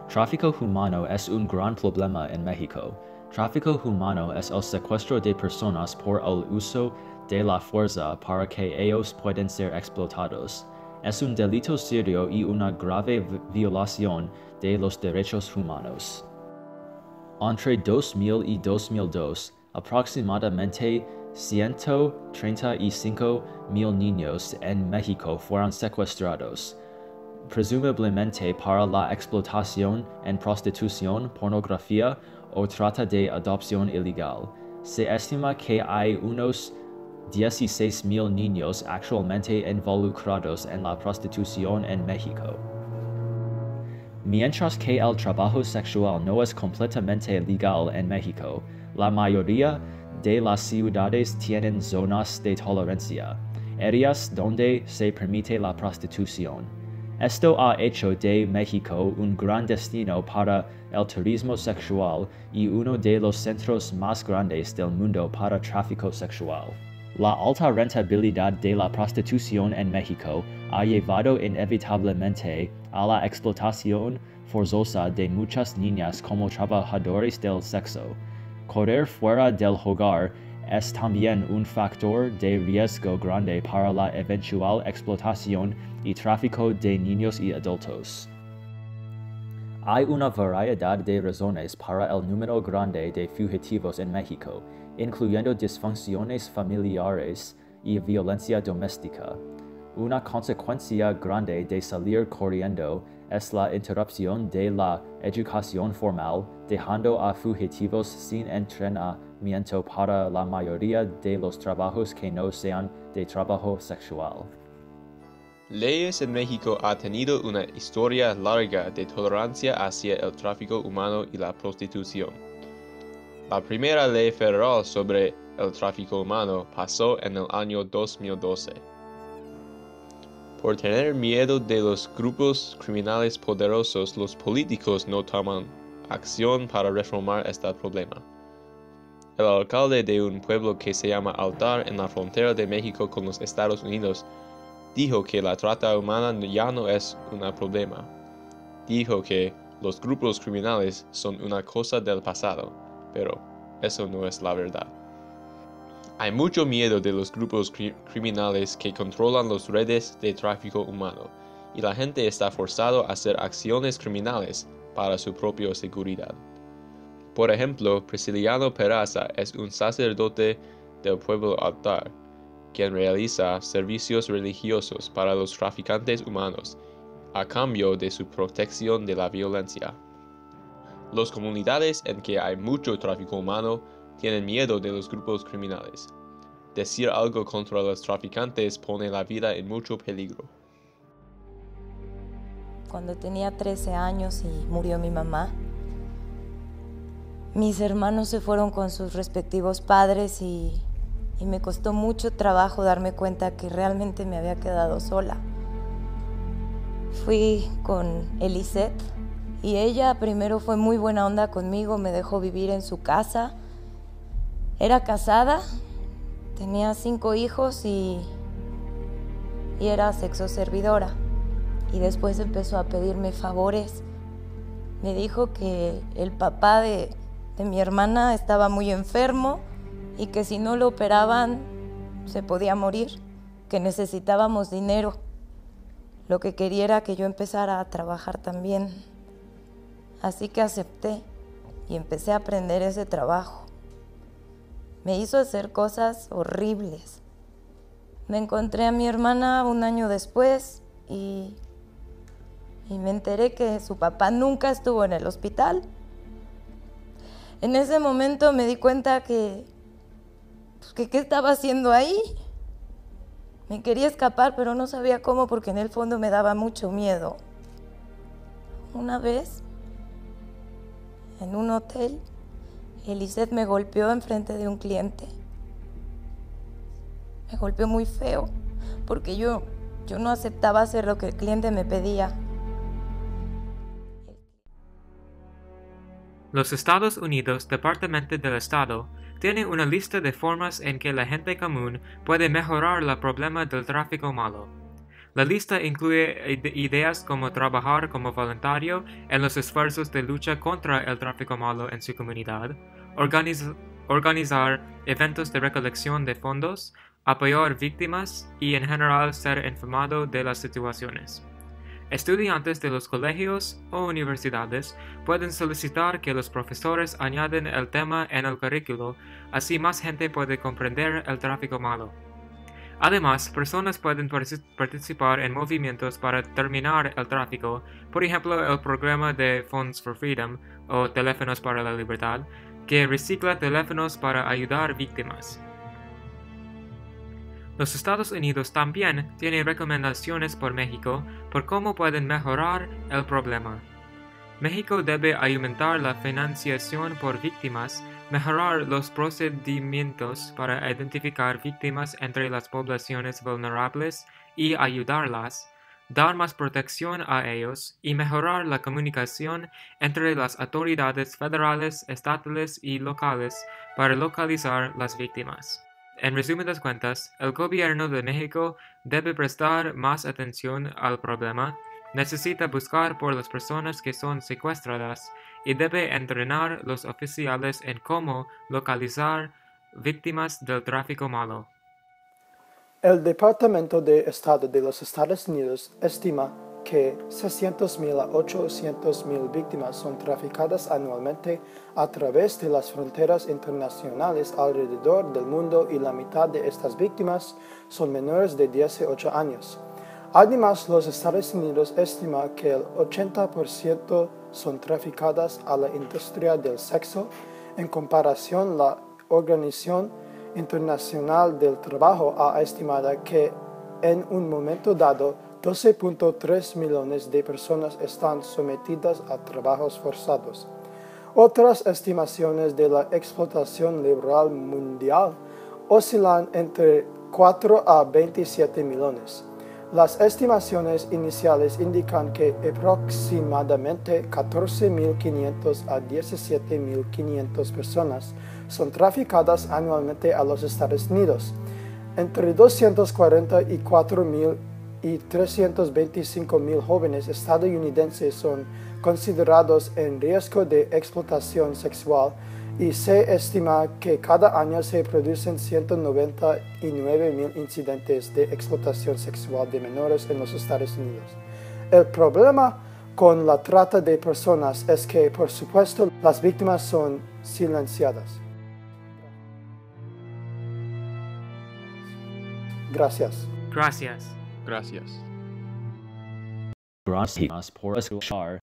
Tráfico humano es un gran problema en México. Tráfico humano es el secuestro de personas por el uso de la fuerza para que ellos puedan ser explotados. Es un delito serio y una grave violación de los derechos humanos. Entre 2000 y 2002, aproximadamente 135,000 niños en México fueron secuestrados, presumiblemente para la explotación en prostitución, pornografía o trata de adopción ilegal. Se estima que hay unos 16,000 niños actualmente involucrados en la prostitución en México. Mientras que el trabajo sexual no es completamente legal en México, la mayoría de las ciudades tienen zonas de tolerancia, áreas donde se permite la prostitución. Esto ha hecho de México un gran destino para el turismo sexual y uno de los centros más grandes del mundo para tráfico sexual. La alta rentabilidad de la prostitución en México ha llevado inevitablemente a la explotación forzosa de muchas niñas como trabajadores del sexo. Correr fuera del hogar es también un factor de riesgo grande para la eventual explotación y tráfico de niños y adultos. Hay una variedad de razones para el número grande de fugitivos en México, incluyendo disfunciones familiares y violencia doméstica. Una consecuencia grande de salir corriendo es la interrupción de la educación formal, dejando a fugitivos sin entrenamiento para la mayoría de los trabajos que no sean de trabajo sexual. Leyes en México ha tenido una historia larga de tolerancia hacia el tráfico humano y la prostitución. La primera ley federal sobre el tráfico humano pasó en el año 2012. Por tener miedo de los grupos criminales poderosos, los políticos no toman acción para reformar este problema. El alcalde de un pueblo que se llama Altar en la frontera de México con los Estados Unidos dijo que la trata humana ya no es un problema. Dijo que los grupos criminales son una cosa del pasado, pero eso no es la verdad. Hay mucho miedo de los grupos criminales que controlan las redes de tráfico humano, y la gente está forzada a hacer acciones criminales para su propia seguridad. Por ejemplo, Prisciliano Peraza es un sacerdote del pueblo Altar, quien realiza servicios religiosos para los traficantes humanos, a cambio de su protección de la violencia. Las comunidades en que hay mucho tráfico humano tienen miedo de los grupos criminales. Decir algo contra los traficantes pone la vida en mucho peligro. Cuando tenía 13 años y murió mi mamá, mis hermanos se fueron con sus respectivos padres y me costó mucho trabajo darme cuenta que realmente me había quedado sola. Fui con Elisette y ella primero fue muy buena onda conmigo, me dejó vivir en su casa. Era casada, tenía 5 hijos y era sexoservidora. Y después empezó a pedirme favores. Me dijo que el papá de mi hermana estaba muy enfermo y que si no lo operaban se podía morir, que necesitábamos dinero. Lo que quería era que yo empezara a trabajar también. Así que acepté y empecé a aprender ese trabajo. Me hizo hacer cosas horribles. Me encontré a mi hermana un año después y me enteré que su papá nunca estuvo en el hospital. En ese momento me di cuenta que ¿qué estaba haciendo ahí? Me quería escapar, pero no sabía cómo porque en el fondo me daba mucho miedo. Una vez, en un hotel, Elisette me golpeó enfrente de un cliente. Me golpeó muy feo, porque yo no aceptaba hacer lo que el cliente me pedía. Los Estados Unidos, Departamento del Estado, tiene una lista de formas en que la gente común puede mejorar el problema del tráfico humano. La lista incluye ideas como trabajar como voluntario en los esfuerzos de lucha contra el tráfico malo en su comunidad, organizar eventos de recolección de fondos, apoyar víctimas y en general ser informado de las situaciones. Estudiantes de los colegios o universidades pueden solicitar que los profesores añaden el tema en el currículo, así más gente puede comprender el tráfico malo. Además, personas pueden participar en movimientos para terminar el tráfico, por ejemplo el programa de Phones for Freedom o Teléfonos para la Libertad, que recicla teléfonos para ayudar víctimas. Los Estados Unidos también tienen recomendaciones por México por cómo pueden mejorar el problema. México debe aumentar la financiación por víctimas, mejorar los procedimientos para identificar víctimas entre las poblaciones vulnerables y ayudarlas, dar más protección a ellos y mejorar la comunicación entre las autoridades federales, estatales y locales para localizar las víctimas. En resumidas cuentas, el gobierno de México debe prestar más atención al problema, necesita buscar por las personas que son secuestradas y debe entrenar los oficiales en cómo localizar víctimas del tráfico malo. El Departamento de Estado de los Estados Unidos estima que 600,000 a 800,000 víctimas son traficadas anualmente a través de las fronteras internacionales alrededor del mundo y la mitad de estas víctimas son menores de 18 años. Además, los Estados Unidos estima que el 80% son traficadas a la industria del sexo. En comparación, la Organización Internacional del Trabajo ha estimado que en un momento dado 12.3 millones de personas están sometidas a trabajos forzados. Otras estimaciones de la explotación laboral mundial oscilan entre 4 a 27 millones. Las estimaciones iniciales indican que aproximadamente 14.500 a 17.500 personas son traficadas anualmente a los Estados Unidos. Entre 244,000 y 325,000 jóvenes estadounidenses son considerados en riesgo de explotación sexual y se estima que cada año se producen 199,000 incidentes de explotación sexual de menores en los Estados Unidos. El problema con la trata de personas es que, por supuesto, las víctimas son silenciadas. Gracias. Gracias. Gracias. Gracias por escuchar.